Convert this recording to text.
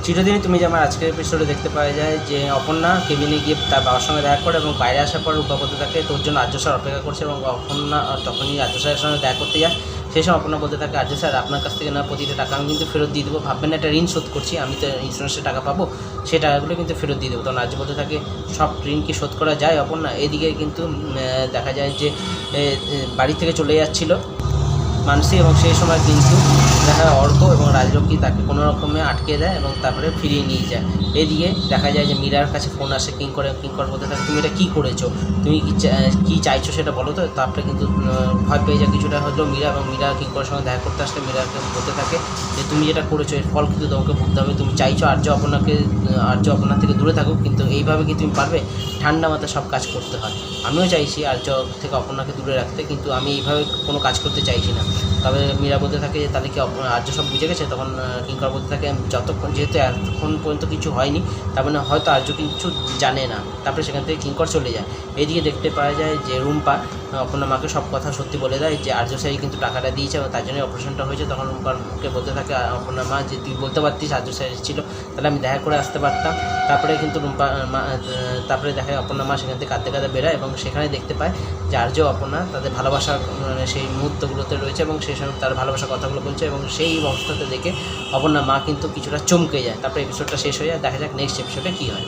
চিরদিনই তুমি যে আমার আজকের এপিসোডে দেখতে পাওয়া যায় যে অপর্ণা কেবিনে গিয়ে তার বাবার সঙ্গে দেখা করে এবং বাইরে আসার পর রূপা বলতে থাকে তোর জন্য আর্য স্যার অপেক্ষা করছে এবং অপর্ণা তখনই আর্য স্যারের সঙ্গে দেখা করতে যায়। সেই সময় অপর্ণা বলতে থাকে আর্য স্যার আপনার কাছ থেকে না প্রতিটা টাকা আমি কিন্তু ফেরত দিয়ে দেবো, ভাববেন না একটা ঋণ শোধ করছি, আমি তো ইন্স্যুরেন্সের টাকা পাবো, সেই টাকাগুলো কিন্তু ফেরত দিয়ে দেবো। তখন আর্য বলতে থাকে সব ঋণ কি শোধ করা যায় অপর্ণা? এদিকে কিন্তু দেখা যায় যে বাড়ি থেকে চলে যাচ্ছিলো মানসী এবং সেই সময় কিন্তু দেখা যায় অর্ক এবং রাজলক্ষ্মী তাকে কোনো রকমে আটকে দেয় এবং তারপরে ফিরিয়ে নিয়ে যায়। এদিকে দেখা যায় যে মীরার কাছে ফোন আসে কিঙ্কর বলতে থাকে তুমি এটা কী করেছো, তুমি কী চাইছো সেটা বলো তো। তারপরে কিন্তু ভয় পেয়ে যায় কিছুটা হলেও মীরা এবং মীরা কিঙ্করের সঙ্গে দেখা করতে আসলে মীরাকে বলতে থাকে যে তুমি যেটা করেছো এর ফল কিন্তু তোমাকে ভুগতে হবে। তুমি চাইছো আর্য অপর্ণা থেকে দূরে থাকুক, কিন্তু এইভাবে কি তুমি পারবে? ঠান্ডা মাথায় সব কাজ করতে হয়। আমিও চাইছি আর্য থেকে অপর্ণাকে দূরে রাখতে, কিন্তু আমি এইভাবে কোনো কাজ করতে চাইছি না। তবে মীরা বলতে থাকে যে তাহলে কি আর্য সব বুঝে গেছে? তখন কিঙ্কর বলতে থাকে যতক্ষণ যেহেতু এতক্ষণ পর্যন্ত কিছু হয়নি তার মানে হয়তো আর্য কিছু জানে না। তারপরে সেখান থেকে কিঙ্কর চলে যায়। এইদিকে দেখতে পাওয়া যায় যে রুম্পা অপর্ণা মাকে সব কথা সত্যি বলে দেয় যে আর্য স্যারই কিন্তু টাকাটা দিয়েছে এবং তার জন্যই অপারেশনটা হয়েছে। তখন রুম্পাকে বলতে থাকে অপর্ণা মা যে তুই বলতে পারতিস আর্য স্যার ছিল, তাহলে আমি দেখা করে আসতে পারতাম। তারপরে কিন্তু রুম্পা মা তারপরে দেখা অপর্ণা মা সেখান থেকে কাঁদতে কাঁদতে বেরোয় এবং সেখানে দেখতে পায় যে আর্য অপর্ণা তাদের ভালোবাসার সেই মুহূর্তগুলোতে রয়েছে এবং সেই সময় তার ভালোবাসার কথাগুলো বলছে এবং সেই অবস্থাতে দেখে অপর্ণা মা কিন্তু কিছুটা চমকে যায়। তারপরে এপিসোডটা শেষ হয়ে যায়। দেখা যাক নেক্সট এপিসোডে কী হয়।